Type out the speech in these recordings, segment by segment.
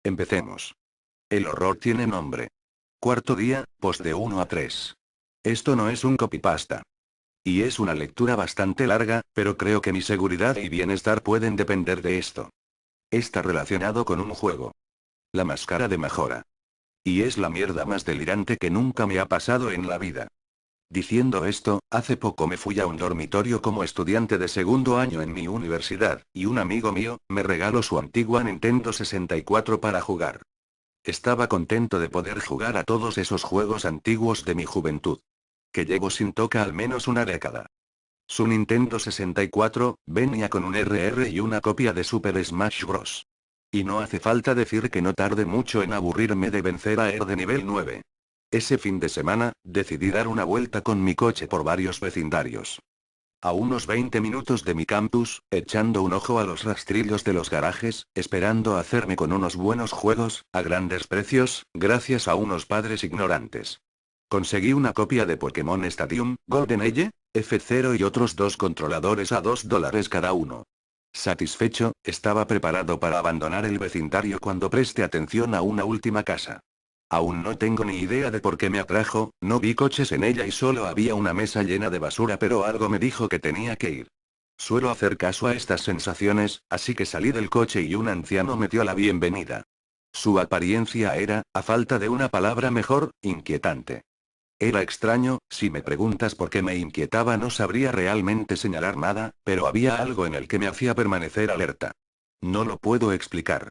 Empecemos. El horror tiene nombre. Cuarto día, post de 1 a 3. Esto no es un copypasta. Y es una lectura bastante larga, pero creo que mi seguridad y bienestar pueden depender de esto. Está relacionado con un juego. La máscara de Majora. Y es la mierda más delirante que nunca me ha pasado en la vida. Diciendo esto, hace poco me fui a un dormitorio como estudiante de segundo año en mi universidad, y un amigo mío, me regaló su antigua Nintendo 64 para jugar. Estaba contento de poder jugar a todos esos juegos antiguos de mi juventud. Que llevo sin toca al menos una década. Su Nintendo 64, venía con un RR y una copia de Super Smash Bros. Y no hace falta decir que no tardé mucho en aburrirme de vencer a de nivel 9. Ese fin de semana, decidí dar una vuelta con mi coche por varios vecindarios. A unos 20 minutos de mi campus, echando un ojo a los rastrillos de los garajes, esperando hacerme con unos buenos juegos, a grandes precios, gracias a unos padres ignorantes. Conseguí una copia de Pokémon Stadium, Golden Age, F0 y otros dos controladores a $2 cada uno. Satisfecho, estaba preparado para abandonar el vecindario cuando presté atención a una última casa. Aún no tengo ni idea de por qué me atrajo, no vi coches en ella y solo había una mesa llena de basura, pero algo me dijo que tenía que ir. Suelo hacer caso a estas sensaciones, así que salí del coche y un anciano me dio la bienvenida. Su apariencia era, a falta de una palabra mejor, inquietante. Era extraño, si me preguntas por qué me inquietaba no sabría realmente señalar nada, pero había algo en el que me hacía permanecer alerta. No lo puedo explicar.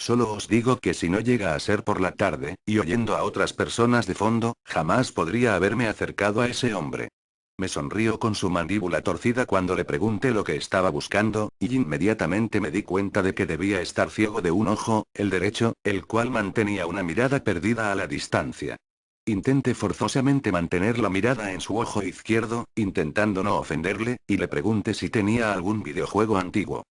Solo os digo que si no llega a ser por la tarde, y oyendo a otras personas de fondo, jamás podría haberme acercado a ese hombre. Me sonrió con su mandíbula torcida cuando le pregunté lo que estaba buscando, y inmediatamente me di cuenta de que debía estar ciego de un ojo, el derecho, el cual mantenía una mirada perdida a la distancia. Intenté forzosamente mantener la mirada en su ojo izquierdo, intentando no ofenderle, y le pregunté si tenía algún videojuego antiguo.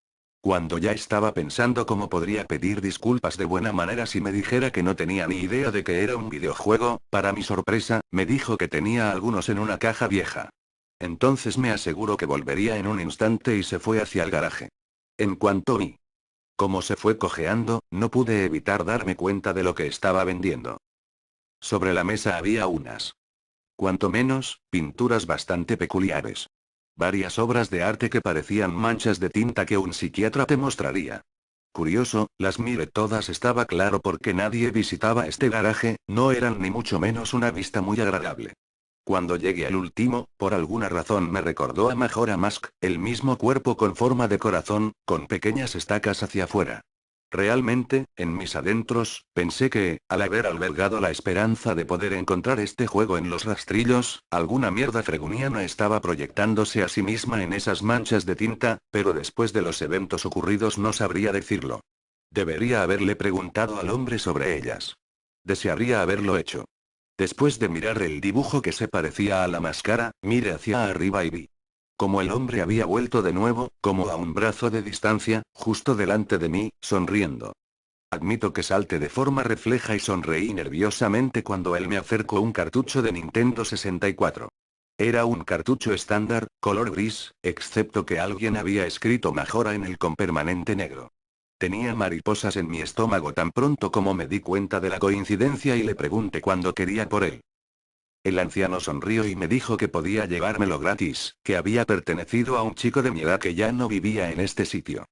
Cuando ya estaba pensando cómo podría pedir disculpas de buena manera si me dijera que no tenía ni idea de que era un videojuego, para mi sorpresa, me dijo que tenía algunos en una caja vieja. Entonces me aseguró que volvería en un instante y se fue hacia el garaje. En cuanto vi cómo se fue cojeando, no pude evitar darme cuenta de lo que estaba vendiendo. Sobre la mesa había unas, cuanto menos, pinturas bastante peculiares. Varias obras de arte que parecían manchas de tinta que un psiquiatra te mostraría. Curioso, las miré todas, estaba claro porque nadie visitaba este garaje, no eran ni mucho menos una vista muy agradable. Cuando llegué al último, por alguna razón me recordó a Majora Mask, el mismo cuerpo con forma de corazón, con pequeñas estacas hacia afuera. Realmente, en mis adentros, pensé que, al haber albergado la esperanza de poder encontrar este juego en los rastrillos, alguna mierda freguniana estaba proyectándose a sí misma en esas manchas de tinta, pero después de los eventos ocurridos no sabría decirlo. Debería haberle preguntado al hombre sobre ellas. Desearía haberlo hecho. Después de mirar el dibujo que se parecía a la máscara, miré hacia arriba y vi como el hombre había vuelto de nuevo, como a un brazo de distancia, justo delante de mí, sonriendo. Admito que salté de forma refleja y sonreí nerviosamente cuando él me acercó un cartucho de Nintendo 64. Era un cartucho estándar, color gris, excepto que alguien había escrito Majora en él con permanente negro. Tenía mariposas en mi estómago tan pronto como me di cuenta de la coincidencia y le pregunté cuándo quería por él. El anciano sonrió y me dijo que podía llevármelo gratis, que había pertenecido a un chico de mi edad que ya no vivía en este sitio.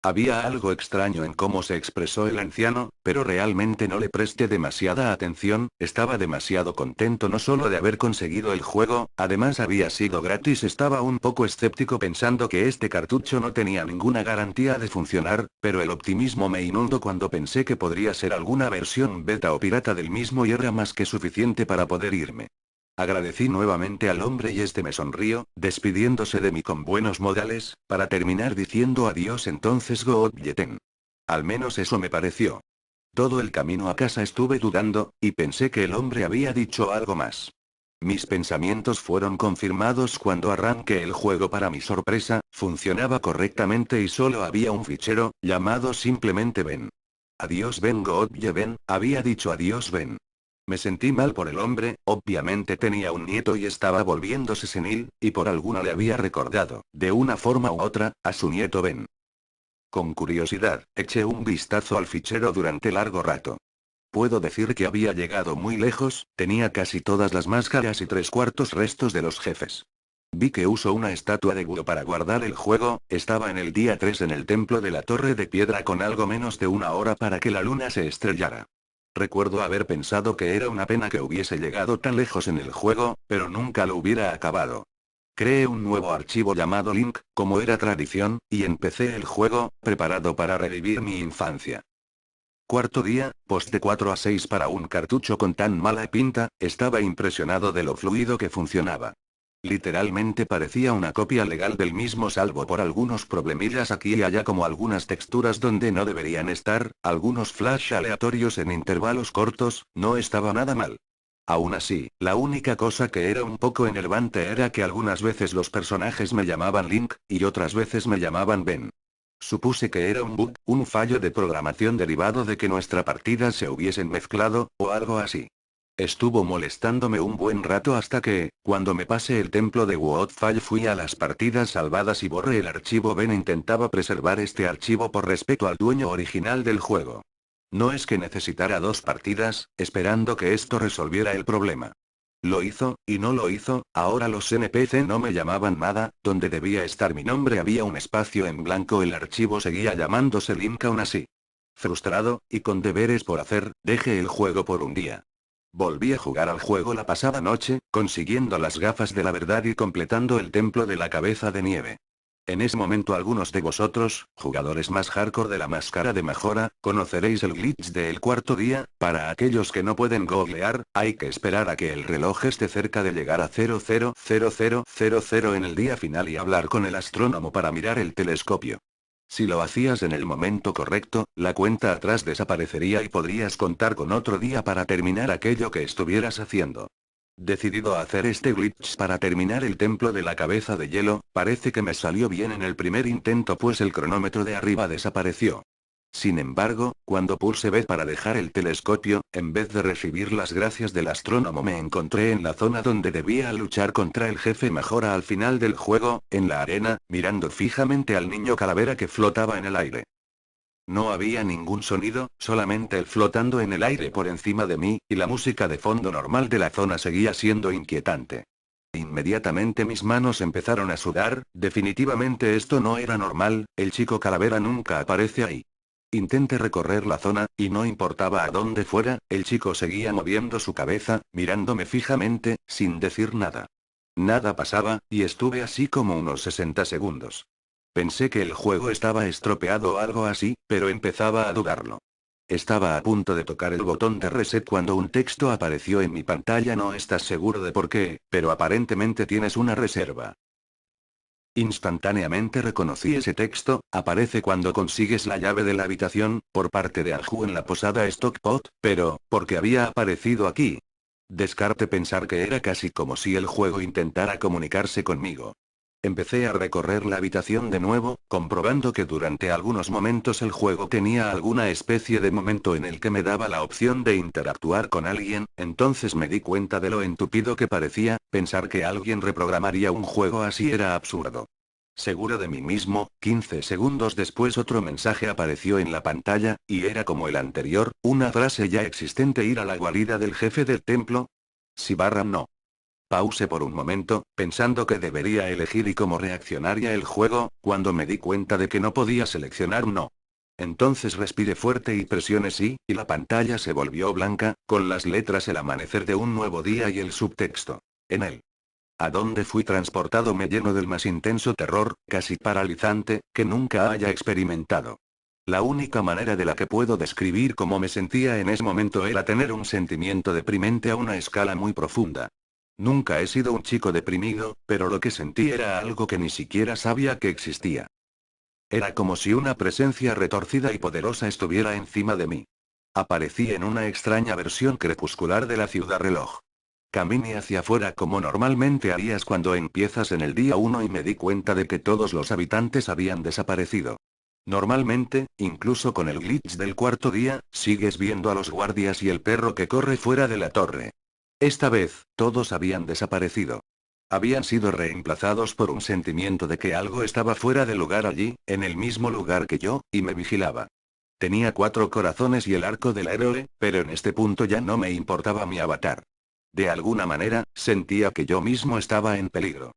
Había algo extraño en cómo se expresó el anciano, pero realmente no le presté demasiada atención, estaba demasiado contento no solo de haber conseguido el juego, además había sido gratis, estaba un poco escéptico pensando que este cartucho no tenía ninguna garantía de funcionar, pero el optimismo me inundó cuando pensé que podría ser alguna versión beta o pirata del mismo y era más que suficiente para poder irme. Agradecí nuevamente al hombre y este me sonrió, despidiéndose de mí con buenos modales, para terminar diciendo adiós entonces Godjeten. Al menos eso me pareció. Todo el camino a casa estuve dudando, y pensé que el hombre había dicho algo más. Mis pensamientos fueron confirmados cuando arranqué el juego. Para mi sorpresa, funcionaba correctamente y solo había un fichero, llamado simplemente Ben. Adiós Ben Godje había dicho adiós Ben. Me sentí mal por el hombre, obviamente tenía un nieto y estaba volviéndose senil, y por alguna le había recordado, de una forma u otra, a su nieto Ben. Con curiosidad, eché un vistazo al fichero durante largo rato. Puedo decir que había llegado muy lejos, tenía casi todas las máscaras y 3/4 restos de los jefes. Vi que usó una estatua de Guo para guardar el juego, estaba en el día 3 en el templo de la Torre de Piedra con algo menos de una hora para que la luna se estrellara. Recuerdo haber pensado que era una pena que hubiese llegado tan lejos en el juego, pero nunca lo hubiera acabado. Creé un nuevo archivo llamado Link, como era tradición, y empecé el juego, preparado para revivir mi infancia. Cuarto día, post de 4 a 6 para un cartucho con tan mala pinta, estaba impresionado de lo fluido que funcionaba. Literalmente parecía una copia legal del mismo salvo por algunos problemillas aquí y allá como algunas texturas donde no deberían estar, algunos flash aleatorios en intervalos cortos, no estaba nada mal. Aún así, la única cosa que era un poco enervante era que algunas veces los personajes me llamaban Link, y otras veces me llamaban Ben. Supuse que era un bug, un fallo de programación derivado de que nuestra partida se hubiesen mezclado, o algo así. Estuvo molestándome un buen rato hasta que, cuando me pasé el templo de Woodfall fui a las partidas salvadas y borré el archivo. Ben intentaba preservar este archivo por respeto al dueño original del juego. No es que necesitara 2 partidas, esperando que esto resolviera el problema. Lo hizo, y no lo hizo, ahora los NPC no me llamaban nada, donde debía estar mi nombre había un espacio en blanco, el archivo seguía llamándose Link aún así. Frustrado, y con deberes por hacer, dejé el juego por un día. Volví a jugar al juego la pasada noche, consiguiendo las gafas de la verdad y completando el templo de la cabeza de nieve. En ese momento algunos de vosotros, jugadores más hardcore de la máscara de mejora, conoceréis el glitch del cuarto día. Para aquellos que no pueden googlear, hay que esperar a que el reloj esté cerca de llegar a 000000 en el día final y hablar con el astrónomo para mirar el telescopio. Si lo hacías en el momento correcto, la cuenta atrás desaparecería y podrías contar con otro día para terminar aquello que estuvieras haciendo. Decidido a hacer este glitch para terminar el templo de la cabeza de hielo, parece que me salió bien en el primer intento pues el cronómetro de arriba desapareció. Sin embargo, cuando pulse B para dejar el telescopio, en vez de recibir las gracias del astrónomo me encontré en la zona donde debía luchar contra el jefe mejora al final del juego, en la arena, mirando fijamente al niño calavera que flotaba en el aire. No había ningún sonido, solamente él flotando en el aire por encima de mí, y la música de fondo normal de la zona seguía siendo inquietante. Inmediatamente mis manos empezaron a sudar, definitivamente esto no era normal, el chico calavera nunca aparece ahí. Intenté recorrer la zona, y no importaba a dónde fuera, el chico seguía moviendo su cabeza, mirándome fijamente, sin decir nada. Nada pasaba, y estuve así como unos 60 segundos. Pensé que el juego estaba estropeado o algo así, pero empezaba a dudarlo. Estaba a punto de tocar el botón de reset cuando un texto apareció en mi pantalla. No estás seguro de por qué, pero aparentemente tienes una reserva. Instantáneamente reconocí ese texto, aparece cuando consigues la llave de la habitación, por parte de Anju en la posada Stockpot, pero, ¿por qué había aparecido aquí? Descarte pensar que era casi como si el juego intentara comunicarse conmigo. Empecé a recorrer la habitación de nuevo, comprobando que durante algunos momentos el juego tenía alguna especie de momento en el que me daba la opción de interactuar con alguien, entonces me di cuenta de lo entupido que parecía, pensar que alguien reprogramaría un juego así era absurdo. Seguro de mí mismo, 15 segundos después otro mensaje apareció en la pantalla, y era como el anterior, una frase ya existente: ir a la guarida del jefe del templo. Si barra no. Pause por un momento, pensando que debería elegir y cómo reaccionaría el juego, cuando me di cuenta de que no podía seleccionar no. Entonces respiré fuerte y presioné sí, y la pantalla se volvió blanca, con las letras el amanecer de un nuevo día y el subtexto. En él. A dónde fui transportado me llenó del más intenso terror, casi paralizante, que nunca haya experimentado. La única manera de la que puedo describir cómo me sentía en ese momento era tener un sentimiento deprimente a una escala muy profunda. Nunca he sido un chico deprimido, pero lo que sentí era algo que ni siquiera sabía que existía. Era como si una presencia retorcida y poderosa estuviera encima de mí. Aparecí en una extraña versión crepuscular de la ciudad reloj. Caminé hacia afuera como normalmente harías cuando empiezas en el día 1 y me di cuenta de que todos los habitantes habían desaparecido. Normalmente, incluso con el glitch del cuarto día, sigues viendo a los guardias y el perro que corre fuera de la torre. Esta vez, todos habían desaparecido. habían sido reemplazados por un sentimiento de que algo estaba fuera de lugar allí, en el mismo lugar que yo, y me vigilaba. Tenía 4 corazones y el arco del héroe, pero en este punto ya no me importaba mi avatar. De alguna manera, sentía que yo mismo estaba en peligro.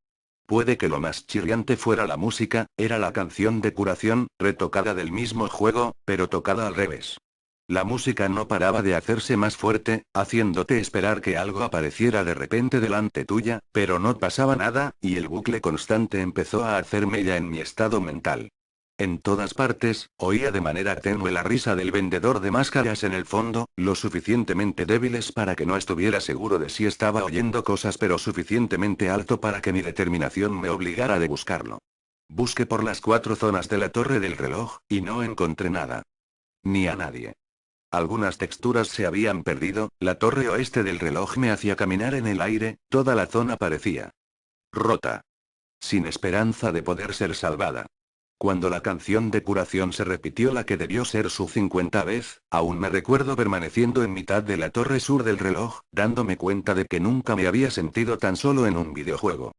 Puede que lo más chirriante fuera la música, era la canción de curación, retocada del mismo juego, pero tocada al revés. La música no paraba de hacerse más fuerte, haciéndote esperar que algo apareciera de repente delante tuya, pero no pasaba nada, y el bucle constante empezó a hacer mella en mi estado mental. En todas partes, oía de manera tenue la risa del vendedor de máscaras en el fondo, lo suficientemente débiles para que no estuviera seguro de si estaba oyendo cosas, pero suficientemente alto para que mi determinación me obligara de buscarlo. Busqué por las 4 zonas de la torre del reloj, y no encontré nada. Ni a nadie. Algunas texturas se habían perdido, la torre oeste del reloj me hacía caminar en el aire, toda la zona parecía rota. Sin esperanza de poder ser salvada. Cuando la canción de curación se repitió, la que debió ser su 50 vez, aún me recuerdo permaneciendo en mitad de la torre sur del reloj, dándome cuenta de que nunca me había sentido tan solo en un videojuego.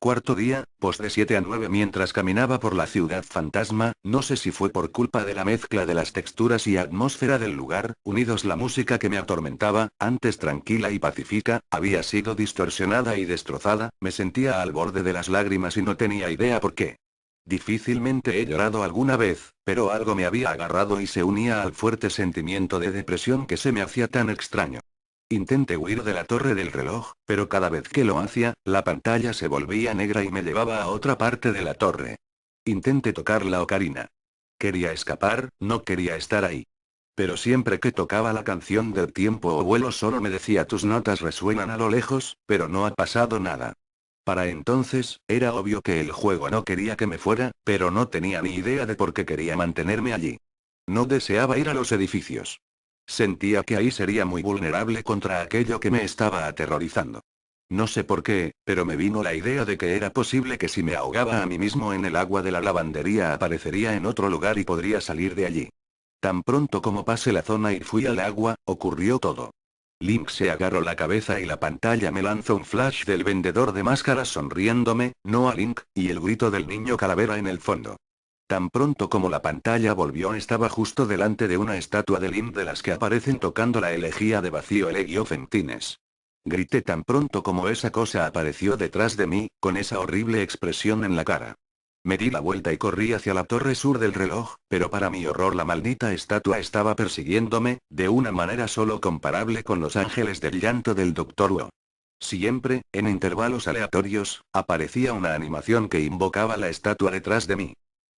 Cuarto día, post de 7 a 9. Mientras caminaba por la ciudad fantasma, no sé si fue por culpa de la mezcla de las texturas y atmósfera del lugar, unidos la música que me atormentaba, antes tranquila y pacífica, había sido distorsionada y destrozada, me sentía al borde de las lágrimas y no tenía idea por qué. Difícilmente he llorado alguna vez, pero algo me había agarrado y se unía al fuerte sentimiento de depresión que se me hacía tan extraño. Intenté huir de la torre del reloj, pero cada vez que lo hacía, la pantalla se volvía negra y me llevaba a otra parte de la torre. Intenté tocar la ocarina. Quería escapar, no quería estar ahí. Pero siempre que tocaba la canción del tiempo o vuelo solo me decía: tus notas resuenan a lo lejos, pero no ha pasado nada. Para entonces, era obvio que el juego no quería que me fuera, pero no tenía ni idea de por qué quería mantenerme allí. No deseaba ir a los edificios. Sentía que ahí sería muy vulnerable contra aquello que me estaba aterrorizando. No sé por qué, pero me vino la idea de que era posible que si me ahogaba a mí mismo en el agua de la lavandería aparecería en otro lugar y podría salir de allí. Tan pronto como pasé la zona y fui al agua, ocurrió todo. Link se agarró la cabeza y la pantalla me lanzó un flash del vendedor de máscaras sonriéndome, no a Link, y el grito del niño calavera en el fondo. Tan pronto como la pantalla volvió, estaba justo delante de una estatua de Link de las que aparecen tocando la elegía de Vacío Elegio Fentines. Grité tan pronto como esa cosa apareció detrás de mí, con esa horrible expresión en la cara. Me di la vuelta y corrí hacia la torre sur del reloj, pero para mi horror la maldita estatua estaba persiguiéndome, de una manera solo comparable con los ángeles del llanto del Dr. Wu. Siempre, en intervalos aleatorios, aparecía una animación que invocaba la estatua detrás de mí.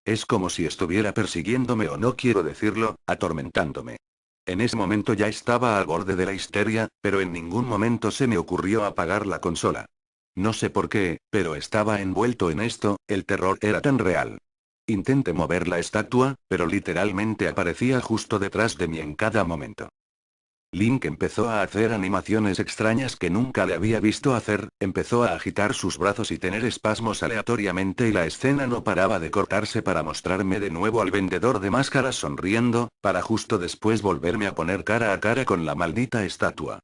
Es como si estuviera persiguiéndome, o no quiero decirlo, atormentándome. En ese momento ya estaba al borde de la histeria, pero en ningún momento se me ocurrió apagar la consola. No sé por qué, pero estaba envuelto en esto, el terror era tan real. Intenté mover la estatua, pero literalmente aparecía justo detrás de mí en cada momento. Link empezó a hacer animaciones extrañas que nunca le había visto hacer, empezó a agitar sus brazos y tener espasmos aleatoriamente, y la escena no paraba de cortarse para mostrarme de nuevo al vendedor de máscaras sonriendo, para justo después volverme a poner cara a cara con la maldita estatua.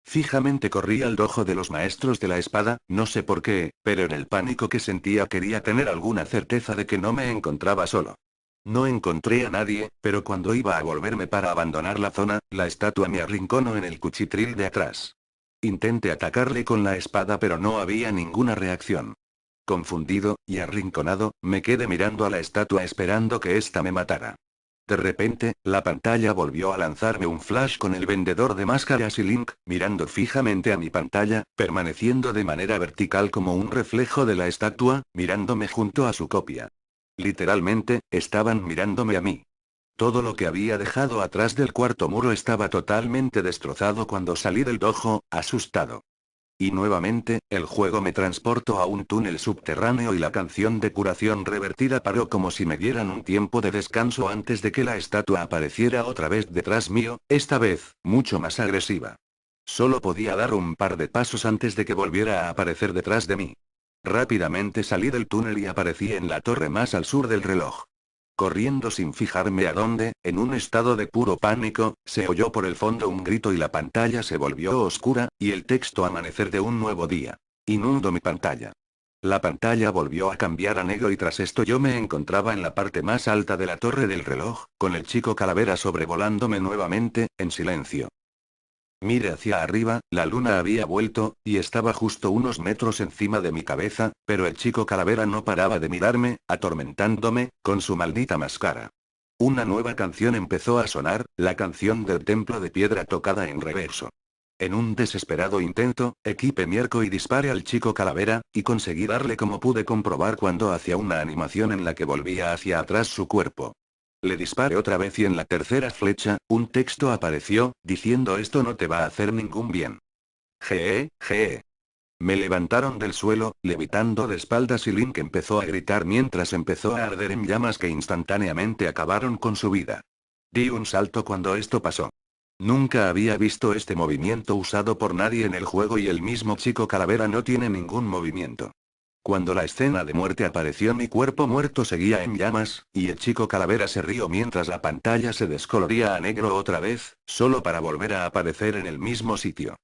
Fijamente corrí al dojo de los maestros de la espada, no sé por qué, pero en el pánico que sentía quería tener alguna certeza de que no me encontraba solo. No encontré a nadie, pero cuando iba a volverme para abandonar la zona, la estatua me arrinconó en el cuchitril de atrás. Intenté atacarle con la espada, pero no había ninguna reacción. Confundido, y arrinconado, me quedé mirando a la estatua esperando que ésta me matara. De repente, la pantalla volvió a lanzarme un flash con el vendedor de máscaras y Link, mirando fijamente a mi pantalla, permaneciendo de manera vertical como un reflejo de la estatua, mirándome junto a su copia. Literalmente, estaban mirándome a mí. Todo lo que había dejado atrás del cuarto muro estaba totalmente destrozado cuando salí del dojo, asustado. Y nuevamente, el juego me transportó a un túnel subterráneo y la canción de curación revertida paró como si me dieran un tiempo de descanso antes de que la estatua apareciera otra vez detrás mío, esta vez, mucho más agresiva. Solo podía dar un par de pasos antes de que volviera a aparecer detrás de mí. Rápidamente salí del túnel y aparecí en la torre más al sur del reloj. Corriendo sin fijarme a dónde, en un estado de puro pánico, se oyó por el fondo un grito y la pantalla se volvió oscura, y el texto: amanecer de un nuevo día. Inundo mi pantalla. La pantalla volvió a cambiar a negro y tras esto yo me encontraba en la parte más alta de la torre del reloj, con el chico calavera sobrevolándome nuevamente, en silencio. Miré hacia arriba, la luna había vuelto, y estaba justo unos metros encima de mi cabeza, pero el chico calavera no paraba de mirarme, atormentándome, con su maldita máscara. Una nueva canción empezó a sonar, la canción del templo de piedra tocada en reverso. En un desesperado intento, equipé mi arco y disparé al chico calavera, y conseguí darle como pude comprobar cuando hacía una animación en la que volvía hacia atrás su cuerpo. Le disparé otra vez y en la tercera flecha, un texto apareció, diciendo esto no te va a hacer ningún bien. Gee. Me levantaron del suelo, levitando de espaldas y Link empezó a gritar mientras empezó a arder en llamas que instantáneamente acabaron con su vida. Di un salto cuando esto pasó. Nunca había visto este movimiento usado por nadie en el juego y el mismo chico calavera no tiene ningún movimiento. Cuando la escena de muerte apareció mi cuerpo muerto seguía en llamas, y el chico calavera se rió mientras la pantalla se descoloría a negro otra vez, solo para volver a aparecer en el mismo sitio.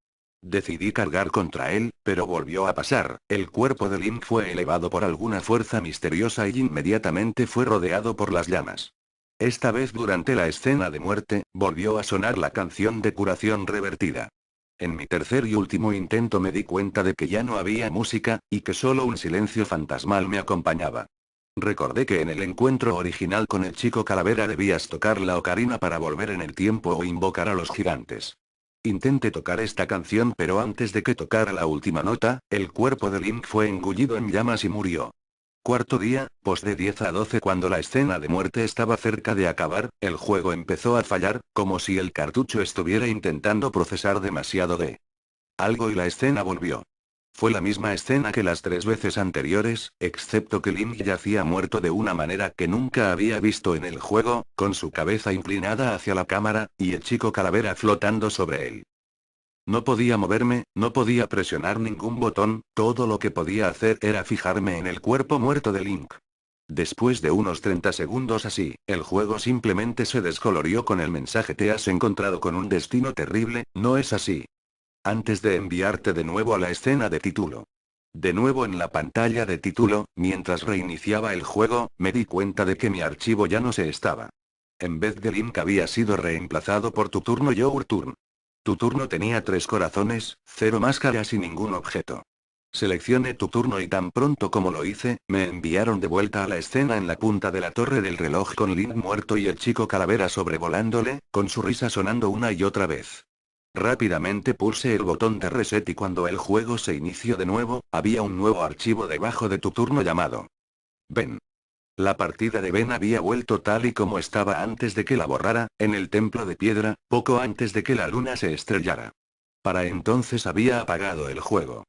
Decidí cargar contra él, pero volvió a pasar, el cuerpo de Link fue elevado por alguna fuerza misteriosa y inmediatamente fue rodeado por las llamas. Esta vez durante la escena de muerte, volvió a sonar la canción de curación revertida. En mi tercer y último intento me di cuenta de que ya no había música, y que solo un silencio fantasmal me acompañaba. Recordé que en el encuentro original con el chico calavera debías tocar la ocarina para volver en el tiempo o invocar a los gigantes. Intenté tocar esta canción pero antes de que tocara la última nota, el cuerpo de Link fue engullido en llamas y murió. Cuarto día, post de 10 a 12 cuando la escena de muerte estaba cerca de acabar, el juego empezó a fallar, como si el cartucho estuviera intentando procesar demasiado de algo y la escena volvió. Fue la misma escena que las 3 veces anteriores, excepto que Link yacía muerto de una manera que nunca había visto en el juego, con su cabeza inclinada hacia la cámara, y el chico calavera flotando sobre él. No podía moverme, no podía presionar ningún botón, todo lo que podía hacer era fijarme en el cuerpo muerto de Link. Después de unos 30 segundos así, el juego simplemente se descolorió con el mensaje te has encontrado con un destino terrible, ¿no es así? Antes de enviarte de nuevo a la escena de título. De nuevo en la pantalla de título, mientras reiniciaba el juego, me di cuenta de que mi archivo ya no se estaba. En vez de Link había sido reemplazado por tu turno Your Turn. Tu turno tenía 3 corazones, 0 máscaras y ningún objeto. Seleccioné tu turno y tan pronto como lo hice, me enviaron de vuelta a la escena en la punta de la torre del reloj con Link muerto y el chico calavera sobrevolándole, con su risa sonando una y otra vez. Rápidamente pulsé el botón de reset y cuando el juego se inició de nuevo, había un nuevo archivo debajo de tu turno llamado Ben. La partida de Ben había vuelto tal y como estaba antes de que la borrara, en el templo de piedra, poco antes de que la luna se estrellara. Para entonces había apagado el juego.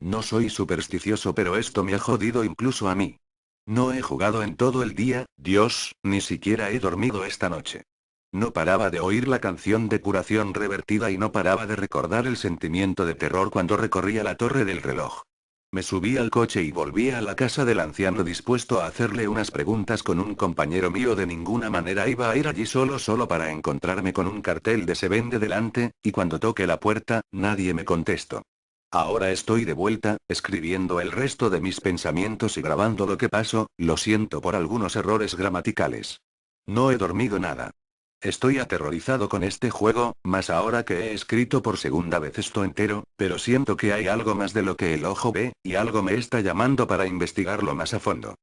No soy supersticioso pero esto me ha jodido incluso a mí. No he jugado en todo el día, Dios, ni siquiera he dormido esta noche. No paraba de oír la canción de curación revertida y no paraba de recordar el sentimiento de terror cuando recorría la torre del reloj. Me subí al coche y volví a la casa del anciano dispuesto a hacerle unas preguntas con un compañero mío de ninguna manera iba a ir allí solo para encontrarme con un cartel de se vende delante, y cuando toqué la puerta, nadie me contestó. Ahora estoy de vuelta, escribiendo el resto de mis pensamientos y grabando lo que pasó, lo siento por algunos errores gramaticales. No he dormido nada. Estoy aterrorizado con este juego, más ahora que he escrito por segunda vez esto entero, pero siento que hay algo más de lo que el ojo ve, y algo me está llamando para investigarlo más a fondo.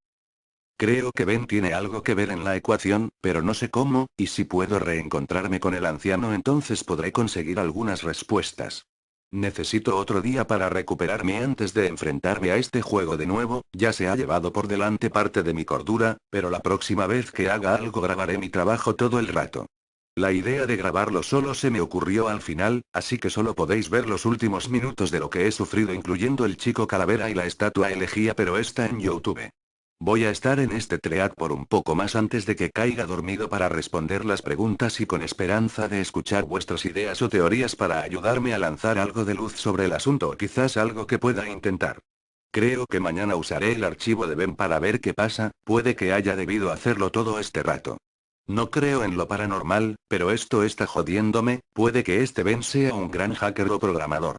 Creo que Ben tiene algo que ver en la ecuación, pero no sé cómo, y si puedo reencontrarme con el anciano entonces podré conseguir algunas respuestas. Necesito otro día para recuperarme antes de enfrentarme a este juego de nuevo, ya se ha llevado por delante parte de mi cordura, pero la próxima vez que haga algo grabaré mi trabajo todo el rato. La idea de grabarlo solo se me ocurrió al final, así que solo podéis ver los últimos minutos de lo que he sufrido incluyendo el chico calavera y la estatua elegía pero está en YouTube. Voy a estar en este thread por un poco más antes de que caiga dormido para responder las preguntas y con esperanza de escuchar vuestras ideas o teorías para ayudarme a lanzar algo de luz sobre el asunto o quizás algo que pueda intentar. Creo que mañana usaré el archivo de Ben para ver qué pasa, puede que haya debido hacerlo todo este rato. No creo en lo paranormal, pero esto está jodiéndome, puede que este Ben sea un gran hacker o programador.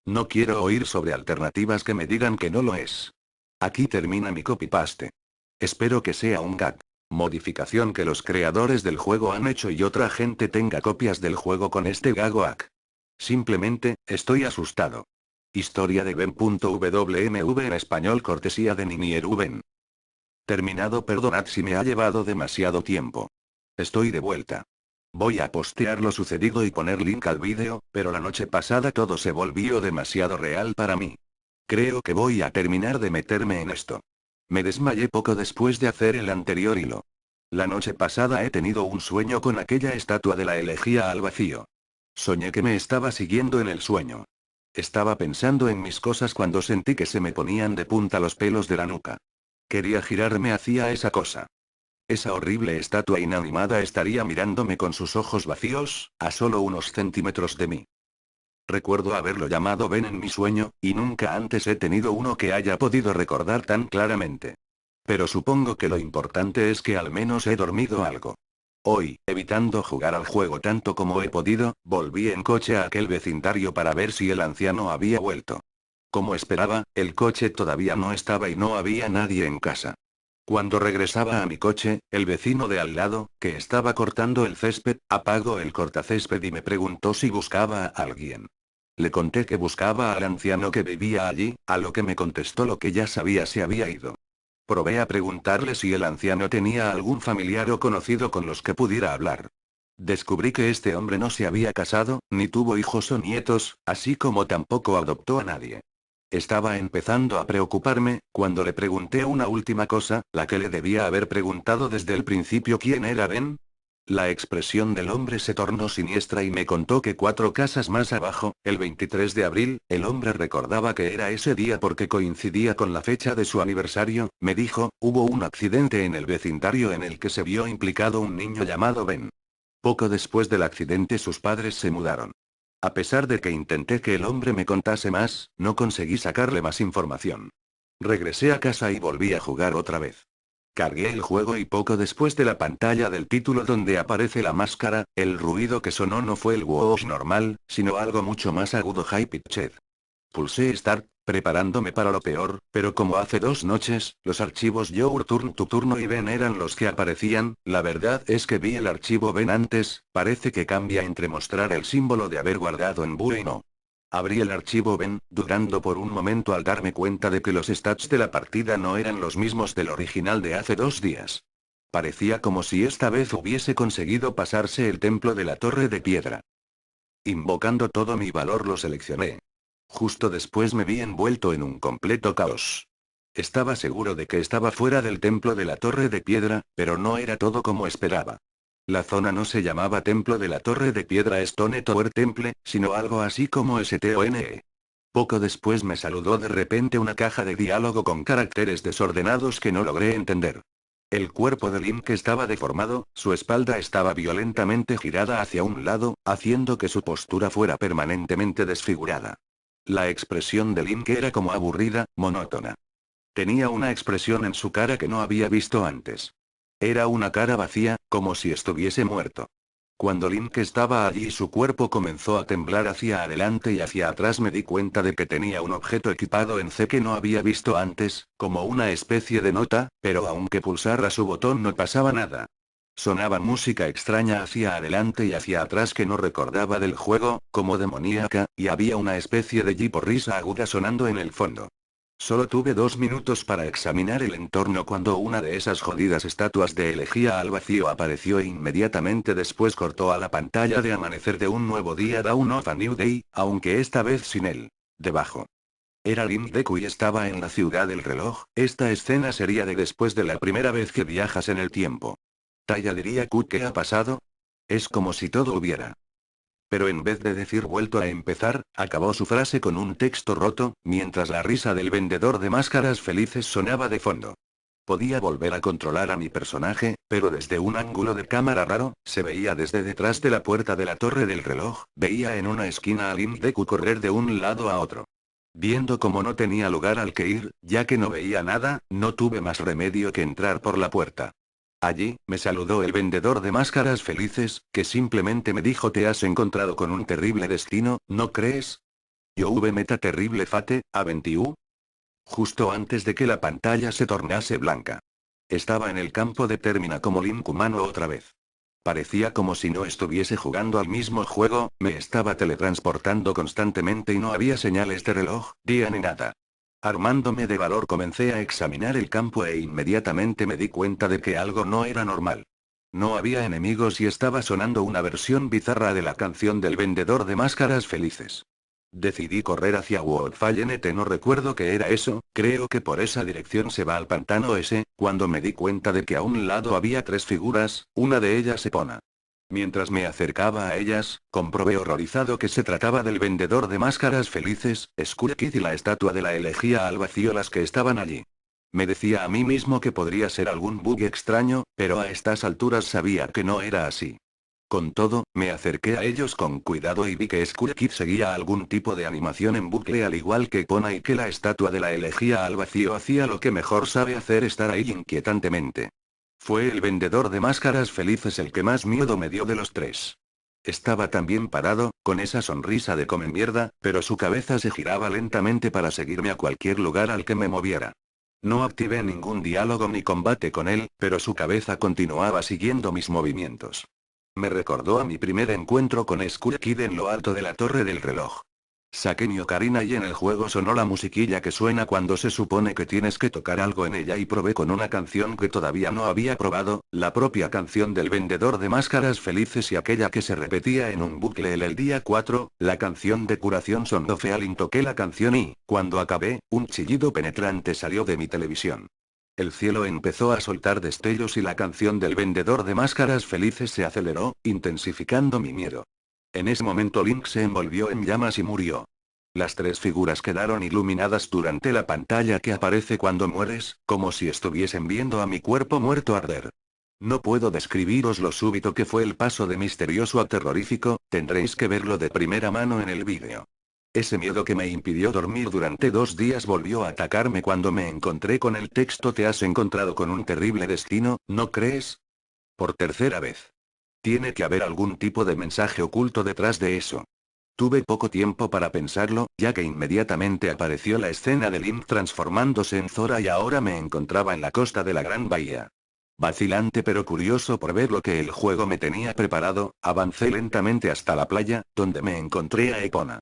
No quiero oír sobre alternativas que me digan que no lo es. Aquí termina mi copy-paste. Espero que sea un gag. Modificación que los creadores del juego han hecho y otra gente tenga copias del juego con este gag o hack. Simplemente, estoy asustado. Historia de Ben.wmv en español cortesía de Ninier Ben. Terminado, perdonad si me ha llevado demasiado tiempo. Estoy de vuelta. Voy a postear lo sucedido y poner link al vídeo, pero la noche pasada todo se volvió demasiado real para mí. Creo que voy a terminar de meterme en esto. Me desmayé poco después de hacer el anterior hilo. La noche pasada he tenido un sueño con aquella estatua de la elegía al vacío. Soñé que me estaba siguiendo en el sueño. Estaba pensando en mis cosas cuando sentí que se me ponían de punta los pelos de la nuca. Quería girarme hacia esa cosa. Esa horrible estatua inanimada estaría mirándome con sus ojos vacíos, a solo unos centímetros de mí. Recuerdo haberlo llamado Ben en mi sueño, y nunca antes he tenido uno que haya podido recordar tan claramente. Pero supongo que lo importante es que al menos he dormido algo. Hoy, evitando jugar al juego tanto como he podido, volví en coche a aquel vecindario para ver si el anciano había vuelto. Como esperaba, el coche todavía no estaba y no había nadie en casa. Cuando regresaba a mi coche, el vecino de al lado, que estaba cortando el césped, apagó el cortacésped y me preguntó si buscaba a alguien. Le conté que buscaba al anciano que vivía allí, a lo que me contestó lo que ya sabía: se había ido. Probé a preguntarle si el anciano tenía algún familiar o conocido con los que pudiera hablar. Descubrí que este hombre no se había casado, ni tuvo hijos o nietos, así como tampoco adoptó a nadie. Estaba empezando a preocuparme, cuando le pregunté una última cosa, la que le debía haber preguntado desde el principio: ¿quién era Ben? La expresión del hombre se tornó siniestra y me contó que 4 casas más abajo, el 23 de abril, el hombre recordaba que era ese día porque coincidía con la fecha de su aniversario. Me dijo, hubo un accidente en el vecindario en el que se vio implicado un niño llamado Ben. Poco después del accidente sus padres se mudaron. A pesar de que intenté que el hombre me contase más, no conseguí sacarle más información. Regresé a casa y volví a jugar otra vez. Cargué el juego y poco después de la pantalla del título donde aparece la máscara, el ruido que sonó no fue el whoosh normal, sino algo mucho más agudo, high pitched. Pulsé Start, preparándome para lo peor, pero como hace 2 noches, los archivos Your Turn to Turno y Ben eran los que aparecían. La verdad es que vi el archivo Ben antes, parece que cambia entre mostrar el símbolo de haber guardado en Bure y no. Abrí el archivo Ben, dudando por un momento al darme cuenta de que los stats de la partida no eran los mismos del original de hace 2 días. Parecía como si esta vez hubiese conseguido pasarse el templo de la Torre de Piedra. Invocando todo mi valor lo seleccioné. Justo después me vi envuelto en un completo caos. Estaba seguro de que estaba fuera del templo de la Torre de Piedra, pero no era todo como esperaba. La zona no se llamaba Templo de la Torre de Piedra Stone Tower Temple, sino algo así como STONE. Poco después me saludó de repente una caja de diálogo con caracteres desordenados que no logré entender. El cuerpo de Link estaba deformado, su espalda estaba violentamente girada hacia un lado, haciendo que su postura fuera permanentemente desfigurada. La expresión de Link era como aburrida, monótona. Tenía una expresión en su cara que no había visto antes. Era una cara vacía, como si estuviese muerto. Cuando Link estaba allí y su cuerpo comenzó a temblar hacia adelante y hacia atrás, me di cuenta de que tenía un objeto equipado en C que no había visto antes, como una especie de nota, pero aunque pulsara su botón no pasaba nada. Sonaba música extraña hacia adelante y hacia atrás que no recordaba del juego, como demoníaca, y había una especie de risa aguda sonando en el fondo. Solo tuve 2 minutos para examinar el entorno cuando una de esas jodidas estatuas de elegía al vacío apareció e inmediatamente después cortó a la pantalla de amanecer de un nuevo día, Dawn of a New Day, aunque esta vez sin él. Debajo. Era Link Deku y estaba en la ciudad del reloj. Esta escena sería de después de la primera vez que viajas en el tiempo. Taya diría: ¿qué ha pasado? Es como si todo hubiera. Pero en vez de decir vuelto a empezar, acabó su frase con un texto roto, mientras la risa del vendedor de máscaras felices sonaba de fondo. Podía volver a controlar a mi personaje, pero desde un ángulo de cámara raro, se veía desde detrás de la puerta de la torre del reloj, veía en una esquina a Link Deku correr de un lado a otro. Viendo como no tenía lugar al que ir, ya que no veía nada, no tuve más remedio que entrar por la puerta. Allí, me saludó el vendedor de máscaras felices, que simplemente me dijo: te has encontrado con un terrible destino, ¿no crees? Yo v meta terrible fate, A21. Justo antes de que la pantalla se tornase blanca. Estaba en el campo de Termina como Link humano otra vez. Parecía como si no estuviese jugando al mismo juego, me estaba teletransportando constantemente y no había señales de reloj, día ni nada. Armándome de valor comencé a examinar el campo e inmediatamente me di cuenta de que algo no era normal. No había enemigos y estaba sonando una versión bizarra de la canción del vendedor de máscaras felices. Decidí correr hacia Woodfallen. No recuerdo qué era eso, creo que por esa dirección se va al pantano ese, cuando me di cuenta de que a un lado había tres figuras, una de ellas Epona. Mientras me acercaba a ellas, comprobé horrorizado que se trataba del vendedor de máscaras felices, Skull Kid y la estatua de la elegía al vacío las que estaban allí. Me decía a mí mismo que podría ser algún bug extraño, pero a estas alturas sabía que no era así. Con todo, me acerqué a ellos con cuidado y vi que Skull Kid seguía algún tipo de animación en bucle al igual que Epona y que la estatua de la elegía al vacío hacía lo que mejor sabe hacer, estar ahí inquietantemente. Fue el vendedor de máscaras felices el que más miedo me dio de los tres. Estaba tan bien parado, con esa sonrisa de come mierda, pero su cabeza se giraba lentamente para seguirme a cualquier lugar al que me moviera. No activé ningún diálogo ni combate con él, pero su cabeza continuaba siguiendo mis movimientos. Me recordó a mi primer encuentro con Skull Kid en lo alto de la torre del reloj. Saqué mi ocarina y en el juego sonó la musiquilla que suena cuando se supone que tienes que tocar algo en ella y probé con una canción que todavía no había probado, la propia canción del vendedor de máscaras felices y aquella que se repetía en un bucle el día 4, la canción de curación sonó Feeling. Toqué la canción y, cuando acabé, un chillido penetrante salió de mi televisión. El cielo empezó a soltar destellos y la canción del vendedor de máscaras felices se aceleró, intensificando mi miedo. En ese momento Link se envolvió en llamas y murió. Las tres figuras quedaron iluminadas durante la pantalla que aparece cuando mueres, como si estuviesen viendo a mi cuerpo muerto arder. No puedo describiros lo súbito que fue el paso de misterioso a terrorífico, tendréis que verlo de primera mano en el vídeo. Ese miedo que me impidió dormir durante 2 días volvió a atacarme cuando me encontré con el texto "Te has encontrado con un terrible destino, ¿no crees?". Por tercera vez. Tiene que haber algún tipo de mensaje oculto detrás de eso. Tuve poco tiempo para pensarlo, ya que inmediatamente apareció la escena de Link transformándose en Zora y ahora me encontraba en la costa de la Gran Bahía. Vacilante pero curioso por ver lo que el juego me tenía preparado, avancé lentamente hasta la playa, donde me encontré a Epona.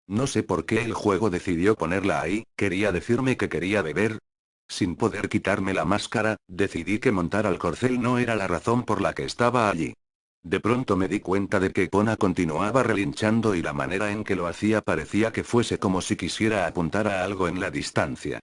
No sé por qué el juego decidió ponerla ahí, quería decirme que quería beber. Sin poder quitarme la máscara, decidí que montar al corcel no era la razón por la que estaba allí. De pronto me di cuenta de que Epona continuaba relinchando y la manera en que lo hacía parecía que fuese como si quisiera apuntar a algo en la distancia.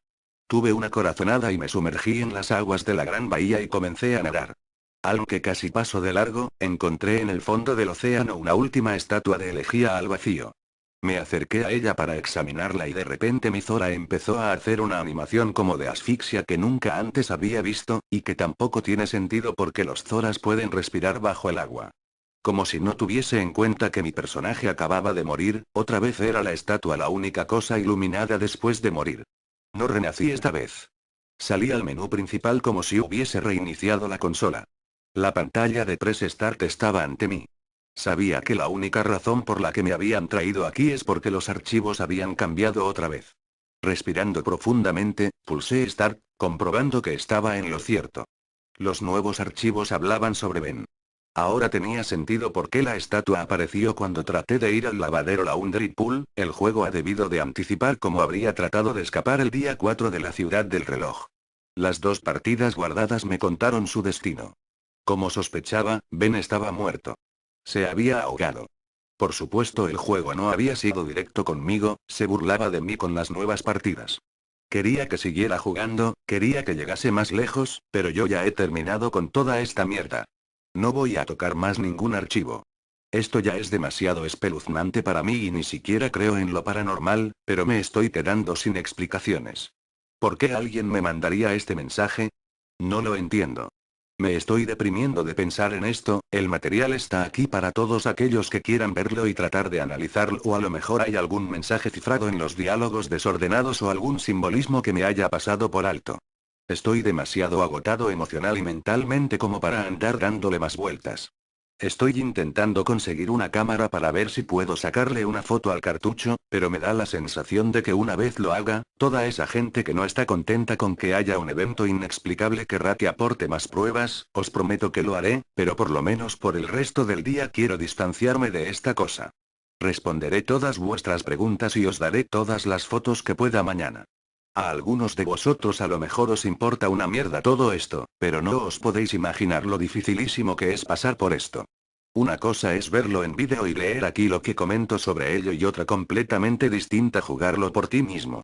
Tuve una corazonada y me sumergí en las aguas de la Gran Bahía y comencé a nadar. Aunque casi paso de largo, encontré en el fondo del océano una última estatua de elegía al vacío. Me acerqué a ella para examinarla y de repente mi Zora empezó a hacer una animación como de asfixia que nunca antes había visto, y que tampoco tiene sentido porque los Zoras pueden respirar bajo el agua. Como si no tuviese en cuenta que mi personaje acababa de morir, otra vez era la estatua la única cosa iluminada después de morir. No renací esta vez. Salí al menú principal como si hubiese reiniciado la consola. La pantalla de Press Start estaba ante mí. Sabía que la única razón por la que me habían traído aquí es porque los archivos habían cambiado otra vez. Respirando profundamente, pulsé Start, comprobando que estaba en lo cierto. Los nuevos archivos hablaban sobre Ben. Ahora tenía sentido por qué la estatua apareció cuando traté de ir al lavadero Laundry Pool, el juego ha debido de anticipar cómo habría tratado de escapar el día 4 de la ciudad del reloj. Las 2 partidas guardadas me contaron su destino. Como sospechaba, Ben estaba muerto. Se había ahogado. Por supuesto, el juego no había sido directo conmigo, se burlaba de mí con las nuevas partidas. Quería que siguiera jugando, quería que llegase más lejos, pero yo ya he terminado con toda esta mierda. No voy a tocar más ningún archivo. Esto ya es demasiado espeluznante para mí y ni siquiera creo en lo paranormal, pero me estoy quedando sin explicaciones. ¿Por qué alguien me mandaría este mensaje? No lo entiendo. Me estoy deprimiendo de pensar en esto, el material está aquí para todos aquellos que quieran verlo y tratar de analizarlo, o a lo mejor hay algún mensaje cifrado en los diálogos desordenados o algún simbolismo que me haya pasado por alto. Estoy demasiado agotado emocional y mentalmente como para andar dándole más vueltas. Estoy intentando conseguir una cámara para ver si puedo sacarle una foto al cartucho, pero me da la sensación de que una vez lo haga, toda esa gente que no está contenta con que haya un evento inexplicable querrá que aporte más pruebas. Os prometo que lo haré, pero por lo menos por el resto del día quiero distanciarme de esta cosa. Responderé todas vuestras preguntas y os daré todas las fotos que pueda mañana. A algunos de vosotros a lo mejor os importa una mierda todo esto, pero no os podéis imaginar lo dificilísimo que es pasar por esto. Una cosa es verlo en vídeo y leer aquí lo que comento sobre ello y otra completamente distinta jugarlo por ti mismo.